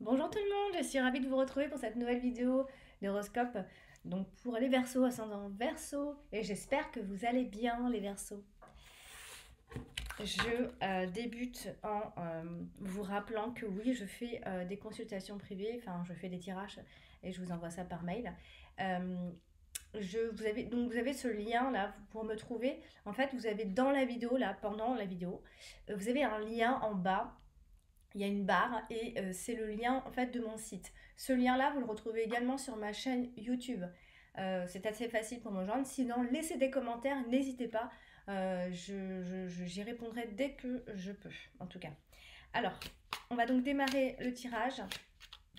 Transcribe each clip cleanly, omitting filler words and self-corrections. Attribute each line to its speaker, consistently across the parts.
Speaker 1: Bonjour tout le monde, je suis ravie de vous retrouver pour cette nouvelle vidéo d'horoscope. Donc pour les Verseaux, ascendant Verseau, et j'espère que vous allez bien les Verseaux. Je débute en vous rappelant que oui, je fais des consultations privées, enfin je fais des tirages et je vous envoie ça par mail. Euh, vous avez ce lien là pour me trouver. En fait, vous avez dans la vidéo là, pendant la vidéo, vous avez un lien en bas, il y a une barre et c'est le lien en fait de mon site. Ce lien-là, vous le retrouvez également sur ma chaîne YouTube. C'est assez facile pour me joindre. Sinon, laissez des commentaires, n'hésitez pas. J'y répondrai dès que je peux, en tout cas. Alors, on va donc démarrer le tirage.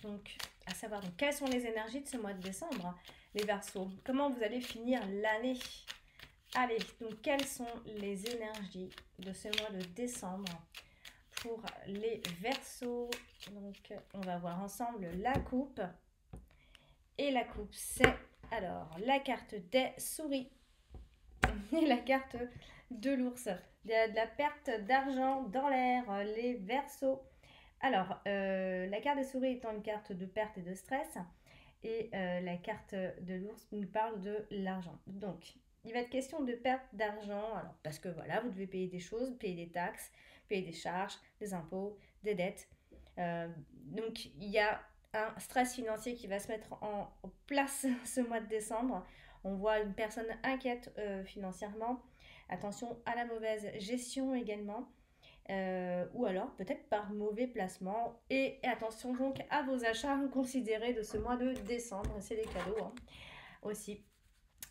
Speaker 1: Donc, à savoir donc, quelles sont les énergies de ce mois de décembre, les Verseaux. Comment vous allez finir l'année? Allez, donc quelles sont les énergies de ce mois de décembre pour les Verseaux? Donc, on va voir ensemble la coupe. Et la coupe, c'est alors la carte des souris et la carte de l'ours. Il y a de la perte d'argent dans l'air, les Verseaux. Alors, la carte des souris étant une carte de perte et de stress, et la carte de l'ours nous parle de l'argent. Donc, il va être question de perte d'argent, alors parce que voilà, vous devez payer des choses, payer des taxes, payer des charges, des impôts, des dettes. Donc, il y a un stress financier qui va se mettre en place ce mois de décembre. On voit une personne inquiète financièrement. Attention à la mauvaise gestion également. Ou alors peut-être par mauvais placement. Et attention donc à vos achats considérés de ce mois de décembre. C'est des cadeaux hein, aussi.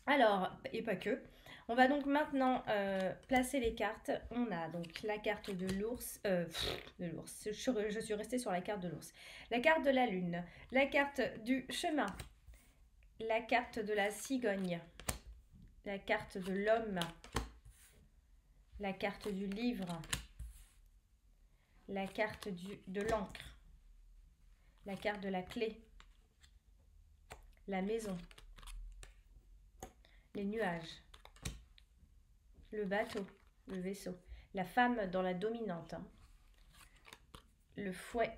Speaker 1: Alors, et pas que. On va donc maintenant placer les cartes. On a donc la carte de l'ours. De l'ours. Je suis restée sur la carte de l'ours. La carte de la lune. La carte du chemin. La carte de la cigogne. La carte de l'homme. La carte du livre. La carte de l'encre. La carte de la clé. La maison. Les nuages. Le bateau. Le vaisseau. La femme dans la dominante. Hein. Le fouet.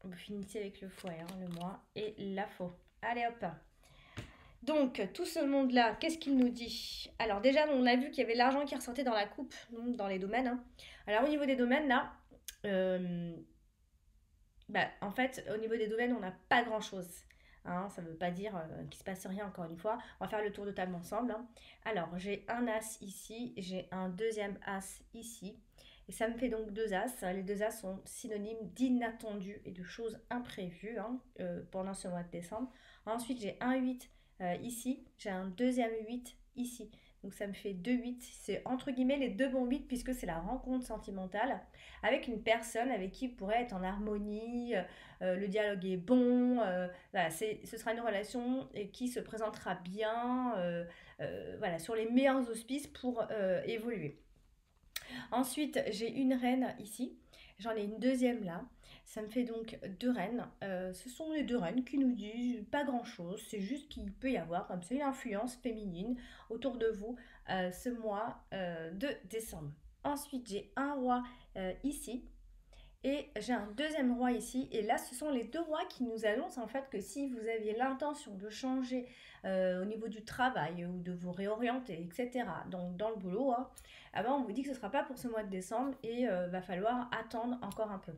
Speaker 1: Vous finissez avec le fouet, hein, le moi. Et la faux. Allez hop. Donc, tout ce monde-là, qu'est-ce qu'il nous dit? Alors déjà, on a vu qu'il y avait l'argent qui ressortait dans la coupe, donc dans les domaines. Hein. Alors au niveau des domaines, là, euh, en fait, au niveau des domaines, on n'a pas grand-chose. Hein, ça ne veut pas dire qu'il ne se passe rien, encore une fois. On va faire le tour de table ensemble. Hein. Alors, j'ai un as ici, j'ai un deuxième as ici. Et ça me fait donc deux as. Les deux as sont synonymes d'inattendus et de choses imprévues hein, pendant ce mois de décembre. Ensuite, j'ai un 8 ici, j'ai un deuxième 8 ici. Donc ça me fait 2 8. C'est entre guillemets les deux bons 8 puisque c'est la rencontre sentimentale avec une personne avec qui vous pourrez être en harmonie, le dialogue est bon, voilà, ce sera une relation qui se présentera bien, voilà, sur les meilleurs auspices pour évoluer. Ensuite, j'ai une reine ici, j'en ai une deuxième là. Ça me fait donc deux reines. Ce sont les deux reines qui nous disent pas grand chose. C'est juste qu'il peut y avoir comme ça une influence féminine autour de vous ce mois de décembre. Ensuite, j'ai un roi ici. Et j'ai un deuxième roi ici. Et là, ce sont les deux rois qui nous annoncent en fait que si vous aviez l'intention de changer au niveau du travail ou de vous réorienter, etc., donc dans le boulot, hein, ah ben, on vous dit que ce ne sera pas pour ce mois de décembre et va falloir attendre encore un peu.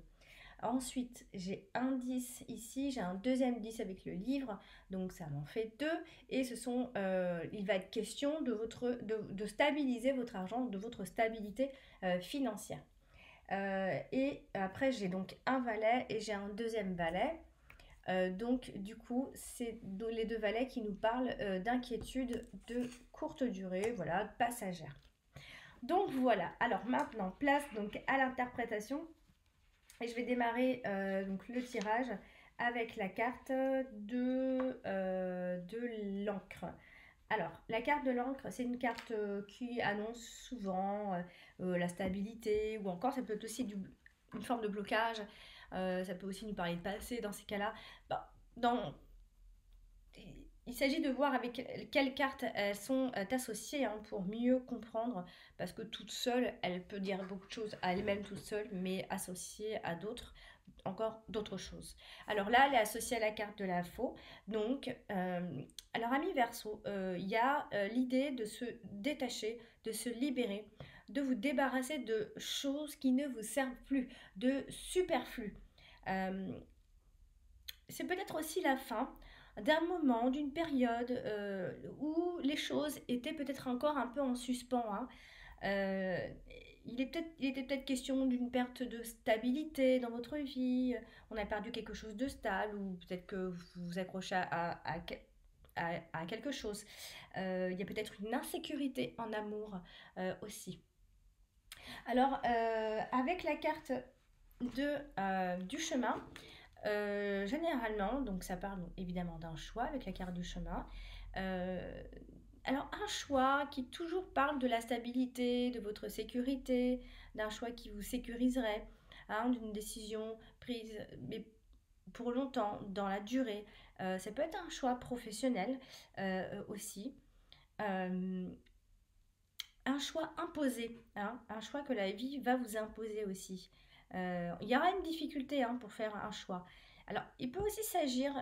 Speaker 1: Ensuite, j'ai un 10 ici, j'ai un deuxième 10 avec le livre, donc ça m'en fait deux. Et il va être question de stabiliser votre argent, de votre stabilité financière. Et après, j'ai donc un valet et j'ai un deuxième valet. Donc, du coup, c'est les deux valets qui nous parlent d'inquiétude de courte durée, voilà, passagère. Donc voilà. Alors maintenant, place donc à l'interprétation. Et je vais démarrer donc le tirage avec la carte de l'encre. Alors, la carte de l'encre, c'est une carte qui annonce souvent la stabilité ou encore ça peut être aussi une forme de blocage. Ça peut aussi nous parler de passé dans ces cas-là. Bah, dans, il s'agit de voir avec quelles cartes elles sont associées hein, pour mieux comprendre, parce que toute seule, elle peut dire beaucoup de choses à elle-même toute seule, mais associée à d'autres, encore d'autres choses. Alors là, elle est associée à la carte de la faux. Donc, alors ami Verseau, il y a l'idée de se détacher, de se libérer, de vous débarrasser de choses qui ne vous servent plus, de superflu. Euh, c'est peut-être aussi la fin d'un moment, d'une période où les choses étaient peut-être encore un peu en suspens. Hein. Euh, il était peut-être question d'une perte de stabilité dans votre vie. On a perdu quelque chose de stable ou peut-être que vous vous accrochez à quelque chose. Il y a peut-être une insécurité en amour aussi. Alors, avec la carte du chemin, généralement, donc ça parle évidemment d'un choix avec la carte du chemin. Euh, alors un choix qui toujours parle de la stabilité, de votre sécurité, d'un choix qui vous sécuriserait, hein, d'une décision prise mais pour longtemps, dans la durée. Ça peut être un choix professionnel aussi. Euh, un choix imposé, hein, un choix que la vie va vous imposer aussi. Il y aura une difficulté hein, pour faire un choix. Alors, il peut aussi s'agir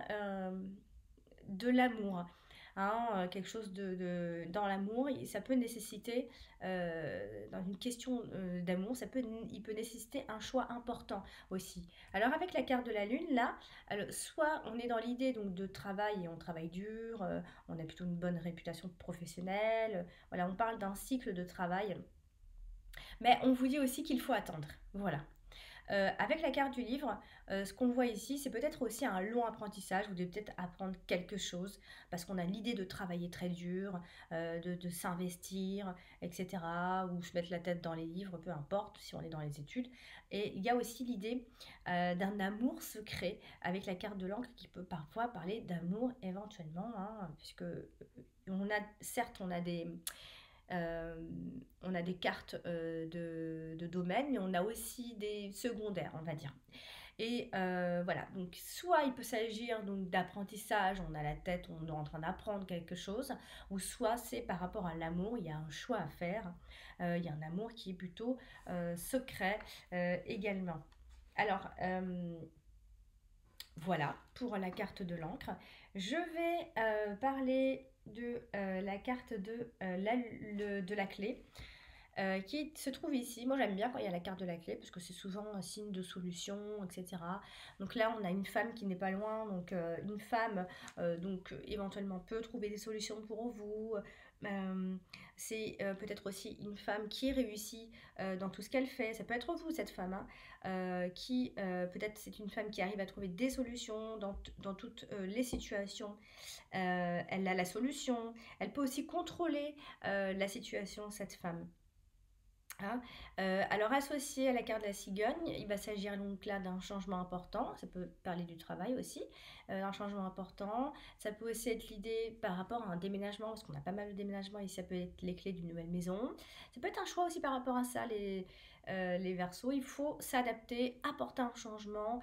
Speaker 1: de l'amour. Hein, quelque chose dans l'amour, ça peut nécessiter, dans une question d'amour, il peut nécessiter un choix important aussi. Alors avec la carte de la lune, là, alors, soit on est dans l'idée donc de travail et on travaille dur, on a plutôt une bonne réputation professionnelle, voilà, on parle d'un cycle de travail, mais on vous dit aussi qu'il faut attendre. Voilà. Avec la carte du livre, ce qu'on voit ici, c'est peut-être aussi un long apprentissage. Vous devez peut-être apprendre quelque chose parce qu'on a l'idée de travailler très dur, de s'investir, etc. Ou se mettre la tête dans les livres, peu importe si on est dans les études. Et il y a aussi l'idée d'un amour secret avec la carte de l'encre qui peut parfois parler d'amour éventuellement, hein, puisque certes, euh, on a des cartes de domaine, mais on a aussi des secondaires, on va dire. Et voilà, donc soit il peut s'agir donc d'apprentissage, on a la tête, on est en train d'apprendre quelque chose, ou soit c'est par rapport à l'amour, il y a un choix à faire, il y a un amour qui est plutôt secret également. Alors, voilà pour la carte de l'encre. Je vais parler de la carte de la clé qui se trouve ici. Moi j'aime bien quand il y a la carte de la clé parce que c'est souvent un signe de solution, etc. Donc là on a une femme qui n'est pas loin, donc une femme donc éventuellement peut trouver des solutions pour vous. Euh, c'est peut-être aussi une femme qui réussit dans tout ce qu'elle fait. Ça peut être vous cette femme, hein, qui peut-être c'est une femme qui arrive à trouver des solutions dans toutes les situations. Elle a la solution. Elle peut aussi contrôler la situation, cette femme. Hein. Alors associé à la carte de la cigogne, il va s'agir donc là d'un changement important, ça peut parler du travail aussi, un changement important, ça peut aussi être l'idée par rapport à un déménagement, parce qu'on a pas mal de déménagements et ça peut être les clés d'une nouvelle maison, ça peut être un choix aussi par rapport à ça, les Verseaux, il faut s'adapter, apporter un changement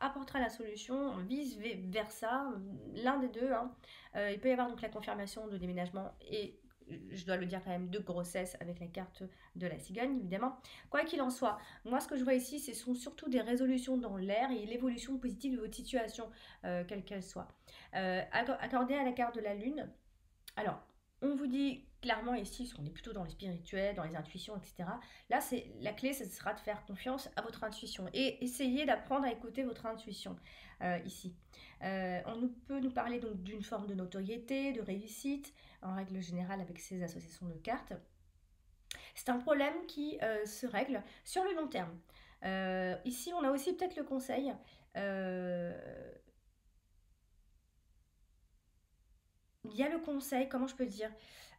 Speaker 1: apportera la solution, vice versa, l'un des deux, hein. Il peut y avoir donc la confirmation de déménagement et je dois le dire quand même, de grossesse avec la carte de la cigogne, évidemment. Quoi qu'il en soit, moi ce que je vois ici, ce sont surtout des résolutions dans l'air et l'évolution positive de votre situation, quelle qu'elle soit. Accordé à la carte de la lune, alors, on vous dit clairement ici, on est plutôt dans le spirituel, dans les intuitions, etc. Là, c'est la clé, ce sera de faire confiance à votre intuition et essayer d'apprendre à écouter votre intuition ici. Peut nous parler donc d'une forme de notoriété, de réussite, en règle générale avec ces associations de cartes. C'est un problème qui se règle sur le long terme. Ici, on a aussi peut-être le conseil. euh, il y a le conseil, comment je peux dire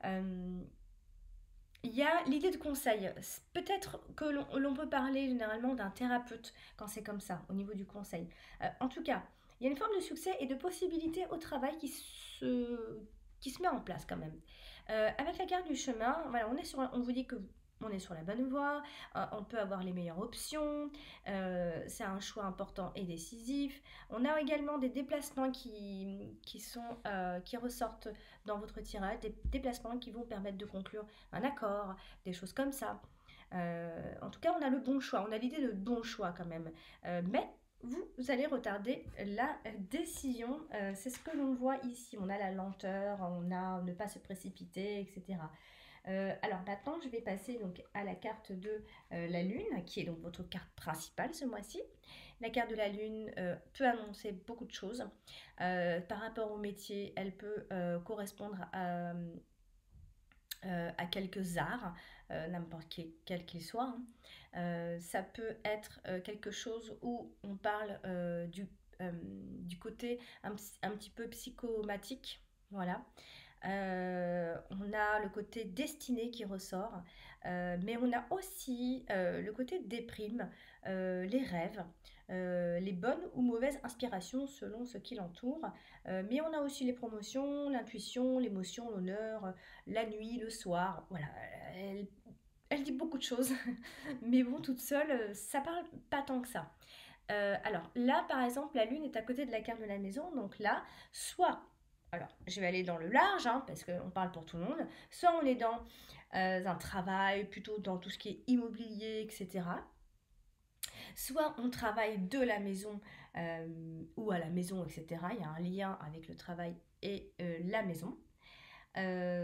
Speaker 1: euh, il y a l'idée de conseil. Peut-être que l'on peut parler généralement d'un thérapeute quand c'est comme ça, au niveau du conseil. En tout cas, il y a une forme de succès et de possibilité au travail qui se met en place quand même. Avec la carte du chemin, voilà, on vous dit que on est sur la bonne voie, on peut avoir les meilleures options, c'est un choix important et décisif. On a également des déplacements qui ressortent dans votre tirage, des déplacements qui vont permettre de conclure un accord, des choses comme ça. En tout cas, on a le bon choix, on a l'idée de bon choix quand même. Mais vous allez retarder la décision, c'est ce que l'on voit ici. On a la lenteur, on a ne pas se précipiter, etc. Alors maintenant, je vais passer donc à la carte de la Lune, qui est donc votre carte principale ce mois-ci. La carte de la Lune peut annoncer beaucoup de choses. Par rapport au métier, elle peut correspondre à quelques arts, n'importe quel qu'il soit. Ça peut être quelque chose où on parle du côté un petit peu psychomatique. Voilà. On a le côté destiné qui ressort, mais on a aussi le côté déprime, les rêves, les bonnes ou mauvaises inspirations selon ce qui l'entoure. Mais on a aussi les promotions, l'intuition, l'émotion, l'honneur, la nuit, le soir. Voilà, elle dit beaucoup de choses, mais bon, toute seule, ça parle pas tant que ça. Alors là, par exemple, la lune est à côté de la carte de la maison, donc là, soit, alors je vais aller dans le large, hein, parce qu'on parle pour tout le monde, soit on est dans un travail, plutôt dans tout ce qui est immobilier, etc. Soit on travaille de la maison ou à la maison, etc. Il y a un lien avec le travail et la maison.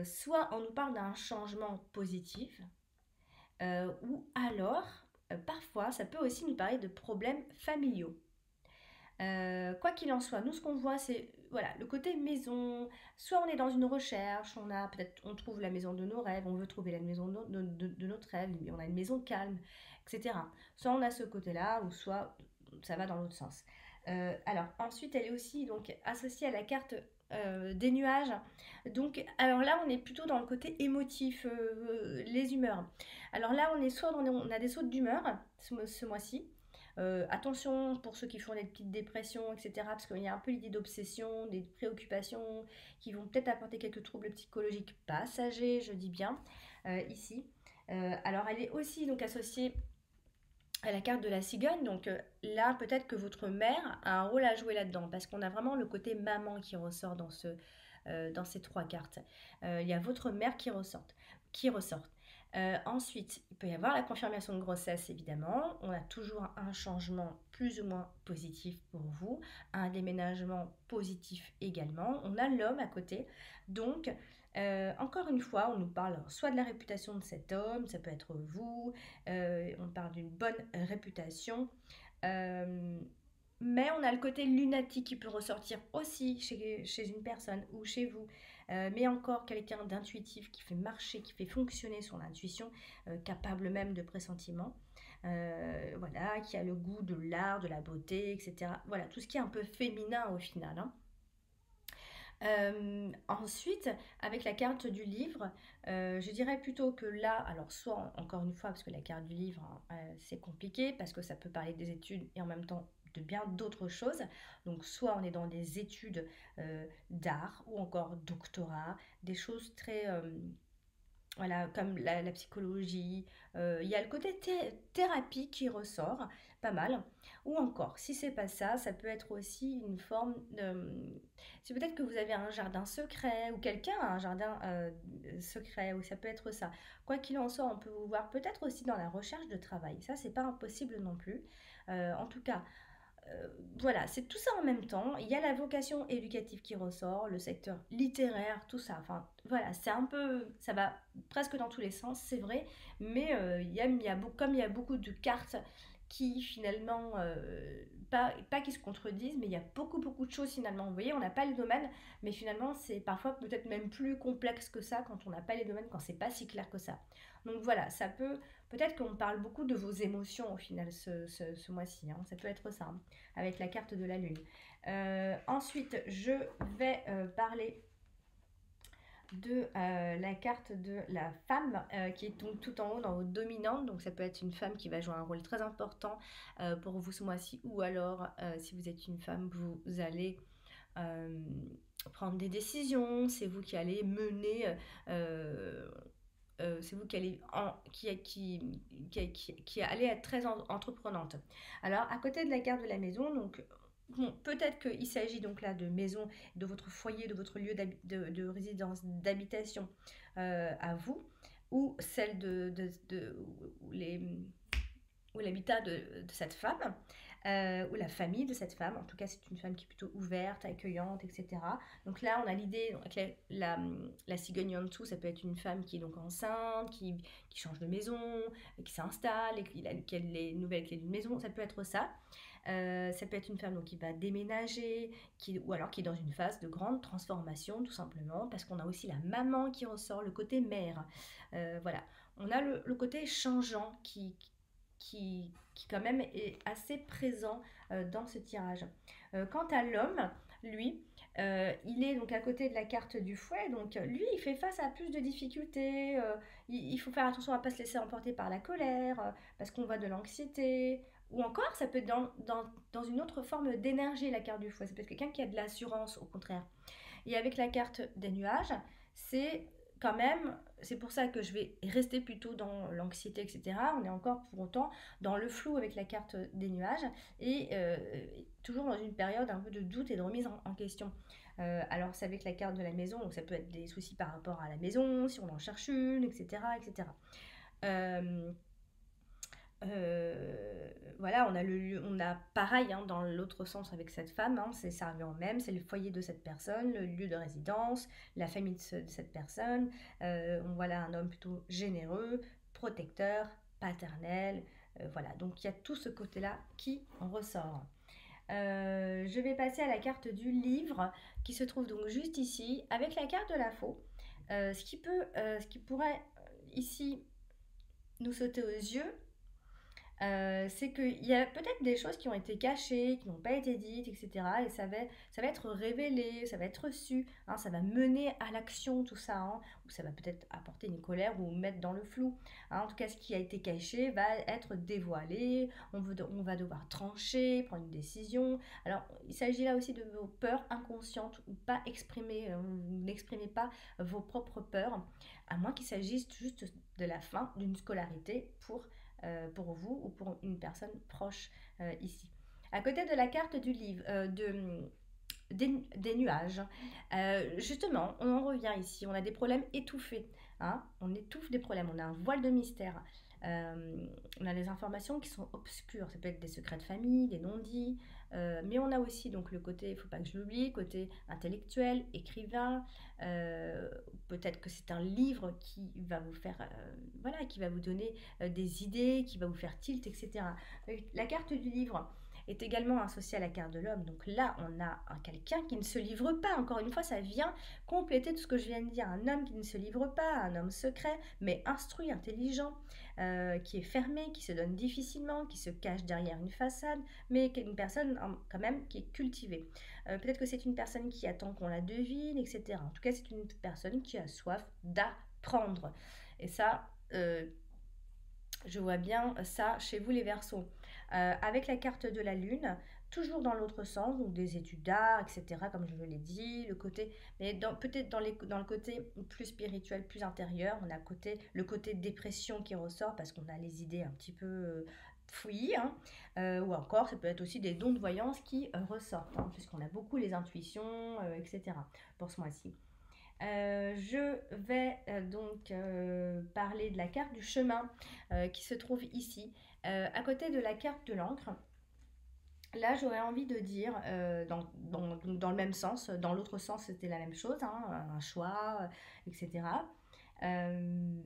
Speaker 1: Soit on nous parle d'un changement positif, ou alors, parfois, ça peut aussi nous parler de problèmes familiaux. Quoi qu'il en soit, nous ce qu'on voit c'est voilà le côté maison. Soit on est dans une recherche, on trouve la maison de nos rêves, on veut trouver la maison de notre rêve, on a une maison calme, etc. Soit on a ce côté-là, ou soit ça va dans l'autre sens. Alors ensuite, elle est aussi donc associée à la carte des nuages. Donc alors là, on est plutôt dans le côté émotif, les humeurs. Alors là, on a des sautes d'humeur ce mois-ci. Attention pour ceux qui font des petites dépressions, etc. Parce qu'il y a un peu l'idée d'obsession, des préoccupations qui vont peut-être apporter quelques troubles psychologiques passagers, je dis bien, ici. Alors elle est aussi donc associée à la carte de la cigogne. Donc là, peut-être que votre mère a un rôle à jouer là-dedans. Parce qu'on a vraiment le côté maman qui ressort dans ces trois cartes. Il y a votre mère qui ressort. Ensuite, il peut y avoir la confirmation de grossesse, évidemment. On a toujours un changement plus ou moins positif pour vous, un déménagement positif également. On a l'homme à côté. Donc, encore une fois, on nous parle soit de la réputation de cet homme, ça peut être vous, on parle d'une bonne réputation. Euh, mais on a le côté lunatique qui peut ressortir aussi chez une personne ou chez vous. Mais encore quelqu'un d'intuitif qui fait marcher, qui fait fonctionner son intuition, capable même de pressentiment. Voilà, qui a le goût de l'art, de la beauté, etc. Voilà, tout ce qui est un peu féminin au final, hein. Ensuite, avec la carte du livre, je dirais plutôt que là, alors soit encore une fois, parce que la carte du livre, hein, c'est compliqué, parce que ça peut parler des études et en même temps de bien d'autres choses. Donc soit on est dans des études d'art ou encore doctorat, des choses très voilà, comme la psychologie, il y a le côté thérapie qui ressort, pas mal. Ou encore, si c'est pas ça, ça peut être aussi une forme de... C'est peut-être que vous avez un jardin secret, ou quelqu'un a un jardin secret, ou ça peut être ça. Quoi qu'il en soit, on peut vous voir peut-être aussi dans la recherche de travail. Ça, c'est pas impossible non plus. En tout cas, voilà, c'est tout ça en même temps. Il y a la vocation éducative qui ressort, le secteur littéraire, tout ça. Enfin, voilà, c'est un peu, ça va presque dans tous les sens, c'est vrai. Mais comme il y a beaucoup de cartes qui finalement, pas qui se contredisent, mais il y a beaucoup de choses finalement. Vous voyez, on n'a pas le domaine, mais finalement, c'est parfois peut-être même plus complexe que ça quand on n'a pas les domaines, quand c'est pas si clair que ça. Donc voilà, ça peut, peut-être qu'on parle beaucoup de vos émotions au final ce mois-ci, hein. Ça peut être ça, hein, avec la carte de la lune. Ensuite, je vais parler de la carte de la femme qui est donc tout en haut dans votre dominante. Donc ça peut être une femme qui va jouer un rôle très important pour vous ce mois-ci, ou alors si vous êtes une femme, vous allez prendre des décisions, c'est vous qui allez mener c'est vous qui allez être très entreprenante. Alors, à côté de la carte de la maison, donc bon, peut-être qu'il s'agit donc là de maison, de votre foyer, de votre lieu de résidence, d'habitation à vous, ou celle ou l'habitat de cette femme, ou la famille de cette femme. En tout cas, c'est une femme qui est plutôt ouverte, accueillante, etc. Donc là, on a l'idée, la cigogne en dessous, ça peut être une femme qui est donc enceinte, qui change de maison, qui s'installe, et qui a les nouvelles clés d'une maison. Ça peut être ça. Ça peut être une femme donc, qui va déménager, ou alors qui est dans une phase de grande transformation, tout simplement, parce qu'on a aussi la maman qui ressort, le côté mère. Voilà. On a le côté changeant qui quand même est assez présent dans ce tirage. Quant à l'homme, lui, il est donc à côté de la carte du fouet, donc lui, il fait face à plus de difficultés. Il faut faire attention à ne pas se laisser emporter par la colère, parce qu'on voit de l'anxiété. Ou encore, ça peut être dans une autre forme d'énergie, la carte du fouet. Ça peut être quelqu'un qui a de l'assurance, au contraire. Et avec la carte des nuages, c'est quand même, c'est pour ça que je vais rester plutôt dans l'anxiété, etc. On est encore pour autant dans le flou avec la carte des nuages et toujours dans une période un peu de doute et de remise en question. Alors c'est avec la carte de la maison, donc ça peut être des soucis par rapport à la maison, si on en cherche une, etc. etc. Euh, voilà, on a pareil hein, dans l'autre sens avec cette femme, hein, ça revient au même, c'est le foyer de cette personne, le lieu de résidence, la famille de cette personne. On voit là un homme plutôt généreux, protecteur, paternel. Voilà, donc il y a tout ce côté-là qui en ressort. Je vais passer à la carte du livre qui se trouve donc juste ici avec la carte de la faux. Ce qui pourrait ici nous sauter aux yeux, c'est qu'il y a peut-être des choses qui ont été cachées, qui n'ont pas été dites, etc. Et ça va être révélé, ça va être su, hein, ça va mener à l'action tout ça, hein, ou ça va peut-être apporter une colère ou mettre dans le flou. Hein. En tout cas, ce qui a été caché va être dévoilé, on va devoir trancher, prendre une décision. Alors, il s'agit là aussi de vos peurs inconscientes ou pas exprimées, vous n'exprimez pas vos propres peurs, à moins qu'il s'agisse juste de la fin d'une scolarité pour vous ou pour une personne proche ici. À côté de la carte du livre, des nuages, justement, on en revient ici, on a des problèmes étouffés. Hein, on étouffe des problèmes, on a un voile de mystère. On a des informations qui sont obscures, ça peut être des secrets de famille, des non-dits, mais on a aussi donc le côté, il ne faut pas que je l'oublie, côté intellectuel, écrivain, peut-être que c'est un livre qui va vous faire, voilà, qui va vous donner des idées, qui va vous faire tilt, etc. La carte du livre est également associée à la carte de l'homme, donc là on a quelqu'un qui ne se livre pas, encore une fois ça vient compléter tout ce que je viens de dire, un homme qui ne se livre pas, un homme secret, mais instruit, intelligent, qui est fermé, qui se donne difficilement, qui se cache derrière une façade, mais qui est une personne quand même qui est cultivée. Peut-être que c'est une personne qui attend qu'on la devine, etc. En tout cas, c'est une personne qui a soif d'apprendre. Et ça, je vois bien ça chez vous les Verseaux. Avec la carte de la Lune, toujours dans l'autre sens, donc des études d'art, etc., comme je vous l'ai dit, mais peut-être dans le côté plus spirituel, plus intérieur, on a le côté dépression qui ressort parce qu'on a les idées un petit peu fouillis, hein, ou encore ça peut être aussi des dons de voyance qui ressortent, hein, puisqu'on a beaucoup les intuitions, etc., pour ce mois-ci. Je vais donc parler de la carte du chemin qui se trouve ici, à côté de la carte de l'encre. Là, j'aurais envie de dire, dans le même sens, dans l'autre sens, c'était la même chose, hein, un choix, etc. Euh,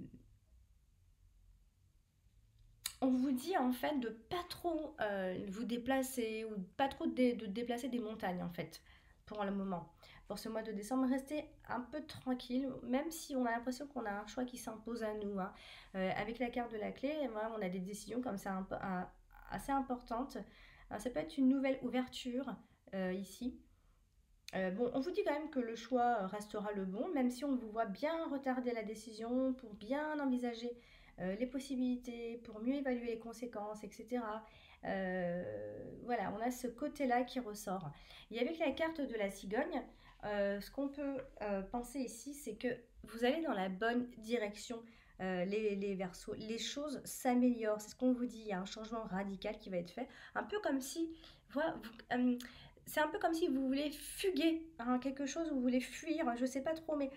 Speaker 1: on vous dit en fait de pas trop vous déplacer ou pas trop de déplacer des montagnes en fait pour le moment. Pour ce mois de décembre, restez un peu tranquille, même si on a l'impression qu'on a un choix qui s'impose à nous. Hein. Avec la carte de la clé, voilà, on a des décisions comme ça assez importantes. Alors, ça peut être une nouvelle ouverture ici. Bon, on vous dit quand même que le choix restera le bon, même si on vous voit bien retarder la décision pour bien envisager les possibilités, pour mieux évaluer les conséquences, etc. Voilà, on a ce côté-là qui ressort. Et avec la carte de la cigogne, ce qu'on peut penser ici, c'est que vous allez dans la bonne direction les Verseaux, les choses s'améliorent. C'est ce qu'on vous dit, il y a un changement radical qui va être fait. Un peu comme si, voilà, c'est un peu comme si vous voulez fuguer hein, quelque chose, vous voulez fuir, je sais pas trop, mais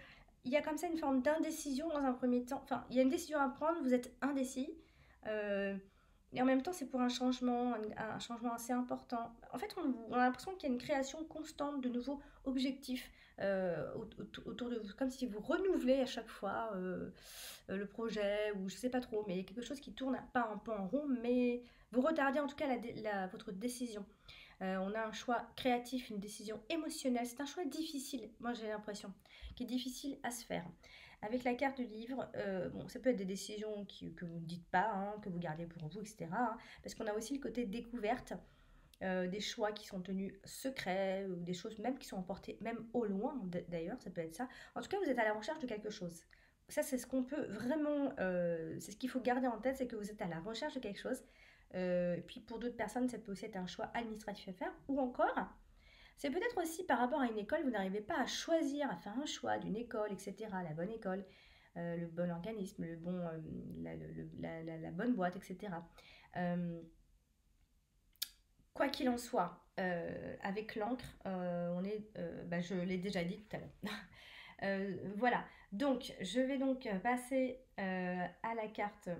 Speaker 1: il y a comme ça une forme d'indécision dans un premier temps. Enfin, il y a une décision à prendre, vous êtes indécis. Euh, et en même temps, c'est pour un changement, un changement assez important. En fait, on a l'impression qu'il y a une création constante de nouveaux objectifs autour de vous, comme si vous renouvelez à chaque fois le projet, ou je sais pas trop, mais il y a quelque chose qui tourne pas un peu en rond, mais vous retardez en tout cas votre décision. On a un choix créatif, une décision émotionnelle. C'est un choix difficile, moi j'ai l'impression, qui est difficile à se faire. Avec la carte du livre, bon, ça peut être des décisions que vous ne dites pas, hein, que vous gardez pour vous, etc. Hein, parce qu'on a aussi le côté découverte, des choix qui sont tenus secrets, ou des choses même qui sont emportées même au loin, d'ailleurs, ça peut être ça. En tout cas, vous êtes à la recherche de quelque chose. Ça, c'est ce qu'on peut vraiment, c'est ce qu'il faut garder en tête, c'est que vous êtes à la recherche de quelque chose. Et puis pour d'autres personnes, ça peut aussi être un choix administratif à faire, ou encore, c'est peut-être aussi par rapport à une école, vous n'arrivez pas à choisir, à faire un choix d'une école, etc., la bonne école, le bon organisme, le bon, la bonne boîte, etc. Euh, Quoi qu'il en soit, avec l'encre, je l'ai déjà dit tout à l'heure. Voilà, donc je vais donc passer à la carte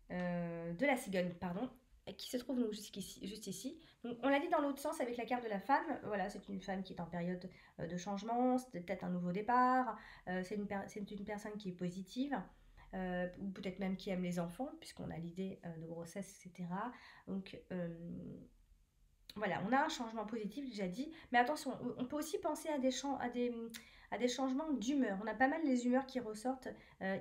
Speaker 1: de la cigogne, pardon, qui se trouve donc juste ici. Donc, on l'a dit dans l'autre sens avec la carte de la femme. Voilà, c'est une femme qui est en période de changement, c'est peut-être un nouveau départ. C'est une personne qui est positive. Ou peut-être même qui aime les enfants, puisqu'on a l'idée de grossesse, etc. Donc voilà, on a un changement positif déjà dit, mais attention, on peut aussi penser à des changements d'humeur. On a pas mal les humeurs qui ressortent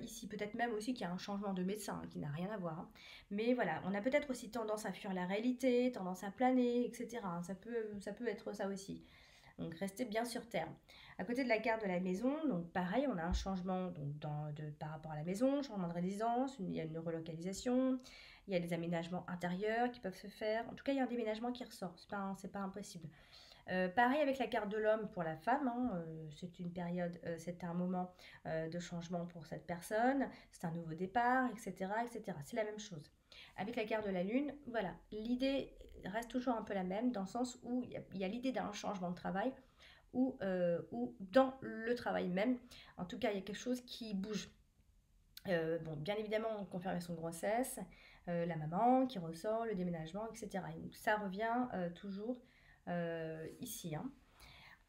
Speaker 1: ici, peut-être même aussi qu'il y a un changement de médecin qui n'a rien à voir. Hein. Mais voilà, on a peut-être aussi tendance à fuir la réalité, tendance à planer, etc. Hein. Ça peut être ça aussi. Donc restez bien sur terre. À côté de la carte de la maison, donc pareil, on a un changement donc par rapport à la maison, changement de résidence, il y a une relocalisation, il y a des aménagements intérieurs qui peuvent se faire. En tout cas, il y a un déménagement qui ressort, c'est pas impossible. Pareil avec la carte de l'homme pour la femme, hein, c'est une période, c'est un moment de changement pour cette personne, c'est un nouveau départ, etc., etc. C'est la même chose. Avec la carte de la lune, voilà, l'idée reste toujours un peu la même, dans le sens où il y a l'idée d'un changement de travail, ou dans le travail même. En tout cas, il y a quelque chose qui bouge. Bon, bien évidemment, confirmation de grossesse, la maman qui ressort, le déménagement, etc. Et donc, ça revient toujours ici.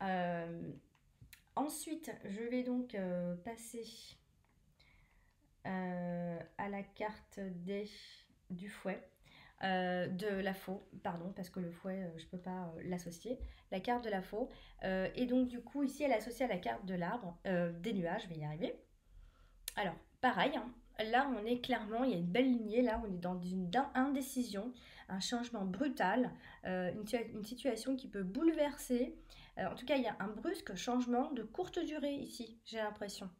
Speaker 1: Hein. Ensuite, je vais donc passer à la carte du fouet. De la faux, pardon, parce que le fouet, je ne peux pas l'associer. La carte de la faux. Et donc, du coup, ici, elle est associée à la carte de l'arbre, des nuages, je vais y arriver. Alors, pareil, hein, là, on est clairement, il y a une belle lignée, là, on est dans une indécision, un changement brutal, une situation qui peut bouleverser. En tout cas, il y a un brusque changement de courte durée ici, j'ai l'impression.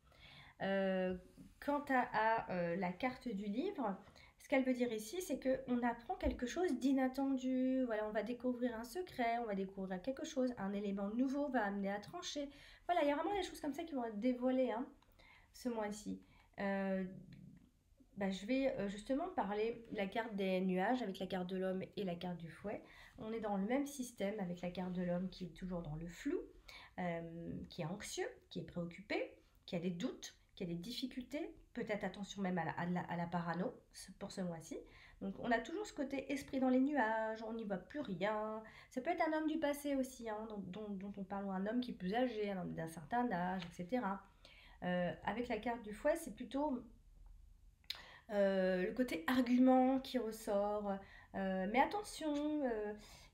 Speaker 1: Euh, Quant à la carte du livre, ce qu'elle veut dire ici, c'est qu'on apprend quelque chose d'inattendu. Voilà, on va découvrir un secret, on va découvrir quelque chose, un élément nouveau va amener à trancher. Voilà, il y a vraiment des choses comme ça qui vont être dévoilées hein, ce mois-ci. Euh, je vais justement parler de la carte des nuages avec la carte de l'homme et la carte du fouet. On est dans le même système avec la carte de l'homme qui est toujours dans le flou, qui est anxieux, qui est préoccupé, qui a des doutes, qui a des difficultés, peut-être attention même à la parano pour ce mois-ci. Donc on a toujours ce côté esprit dans les nuages, on n'y voit plus rien. Ça peut être un homme du passé aussi, hein, dont on parle, ou un homme qui est plus âgé, un homme d'un certain âge, etc. Avec la carte du fouet, c'est plutôt le côté argument qui ressort. Mais attention,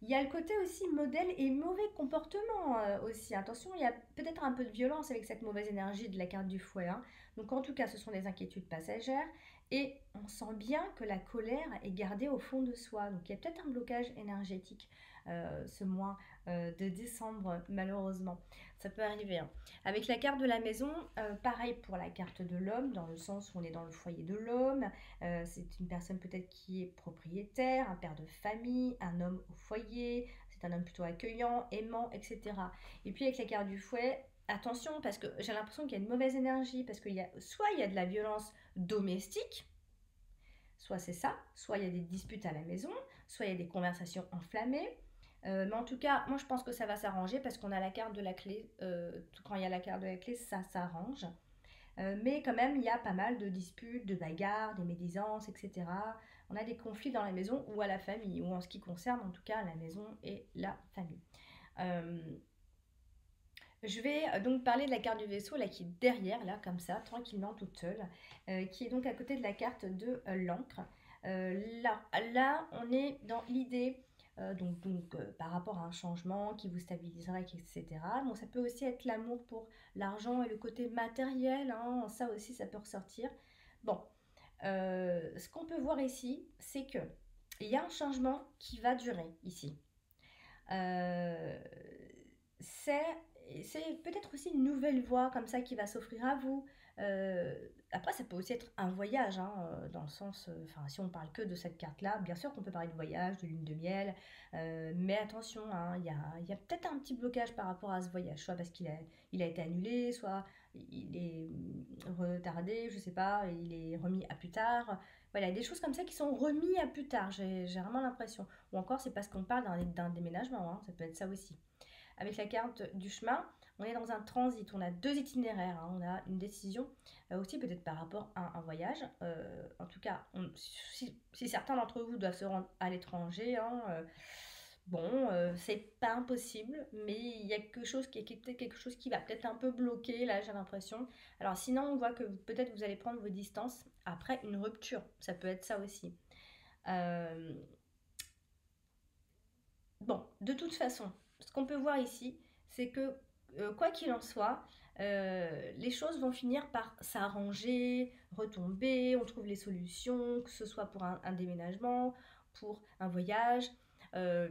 Speaker 1: il y a le côté aussi modèle et mauvais comportement aussi. Attention, il y a peut-être un peu de violence avec cette mauvaise énergie de la carte du fouet. Hein. Donc en tout cas, ce sont des inquiétudes passagères. Et on sent bien que la colère est gardée au fond de soi. Donc il y a peut-être un blocage énergétique ce mois de décembre, malheureusement. Ça peut arriver. Hein. Avec la carte de la maison, pareil pour la carte de l'homme, dans le sens où on est dans le foyer de l'homme. C'est une personne peut-être qui est propriétaire, un père de famille, un homme au foyer. C'est un homme plutôt accueillant, aimant, etc. Et puis avec la carte du fouet, attention, parce que j'ai l'impression qu'il y a une mauvaise énergie, parce qu'il y a soit il y a de la violence domestique, soit c'est ça, soit il y a des disputes à la maison, soit il y a des conversations enflammées. Mais en tout cas, moi je pense que ça va s'arranger parce qu'on a la carte de la clé. Quand il y a la carte de la clé, ça s'arrange. Mais quand même, il y a pas mal de disputes, de bagarres, des médisances, etc. On a des conflits dans la maison ou à la famille, ou en ce qui concerne en tout cas la maison et la famille. Euh, je vais donc parler de la carte du vaisseau, là, qui est derrière, là, comme ça, tranquillement, toute seule, qui est donc à côté de la carte de l'encre. Là, on est dans l'idée, par rapport à un changement qui vous stabiliserait, etc. Bon, ça peut aussi être l'amour pour l'argent et le côté matériel, hein, ça aussi, ça peut ressortir. Bon, ce qu'on peut voir ici, c'est que il y a un changement qui va durer ici. Euh, c'est c'est peut-être aussi une nouvelle voie comme ça qui va s'offrir à vous. Euh, Après, ça peut aussi être un voyage, hein, dans le sens, enfin, si on parle que de cette carte-là, bien sûr qu'on peut parler de voyage, de lune de miel, mais attention, hein, il y a peut-être un petit blocage par rapport à ce voyage, soit parce il a été annulé, soit il est retardé, je sais pas, il est remis à plus tard. Voilà, des choses comme ça qui sont remis à plus tard, j'ai vraiment l'impression. Ou encore, c'est parce qu'on parle d'un déménagement, hein, ça peut être ça aussi. Avec la carte du chemin, on est dans un transit, on a deux itinéraires, hein, on a une décision aussi peut-être par rapport à un voyage. En tout cas, si certains d'entre vous doivent se rendre à l'étranger, hein, bon, c'est pas impossible, mais il y a peut-être quelque chose qui va peut-être un peu bloquer, là j'ai l'impression. Alors sinon, on voit que peut-être vous allez prendre vos distances après une rupture, ça peut être ça aussi. Euh, Bon, de toute façon, ce qu'on peut voir ici, c'est que quoi qu'il en soit, les choses vont finir par s'arranger, retomber, on trouve les solutions, que ce soit pour un déménagement, pour un voyage. Euh,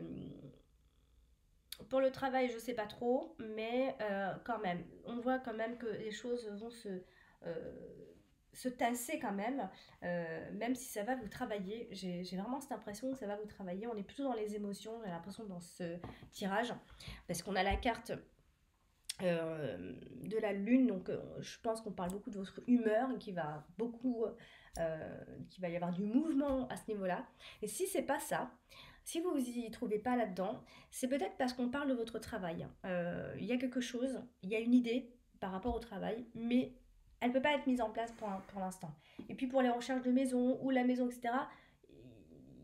Speaker 1: pour le travail, je ne sais pas trop, mais quand même, on voit quand même que les choses vont euh, se tasser quand même si ça va vous travailler. J'ai vraiment cette impression que ça va vous travailler. On est plutôt dans les émotions, j'ai l'impression, dans ce tirage, parce qu'on a la carte de la lune, donc je pense qu'on parle beaucoup de votre humeur, qui va y avoir du mouvement à ce niveau-là. Et si c'est pas ça, si vous vous y trouvez pas là-dedans, c'est peut-être parce qu'on parle de votre travail. Il y a quelque chose, il y a une idée par rapport au travail, mais elle ne peut pas être mise en place pour l'instant. Et puis pour les recherches de maison ou la maison, etc.,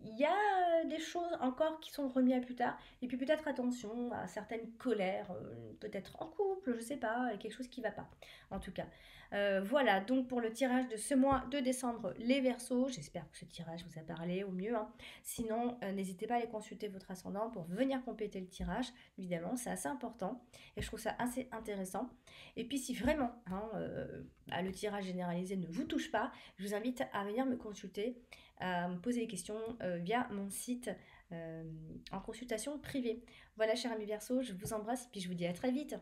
Speaker 1: il y a des choses encore qui sont remises à plus tard. Et puis peut-être attention à certaines colères, peut-être en couple, je sais pas, quelque chose qui va pas. En tout cas, voilà donc pour le tirage de ce mois de décembre, les Verseaux. J'espère que ce tirage vous a parlé au mieux, hein. Sinon, n'hésitez pas à aller consulter votre ascendant pour venir compléter le tirage. Évidemment, c'est assez important et je trouve ça assez intéressant. Et puis si vraiment, hein, le tirage généralisé ne vous touche pas, je vous invite à venir me consulter, à me poser des questions via mon site en consultation privée. Voilà, cher ami Verseau, je vous embrasse et puis je vous dis à très vite.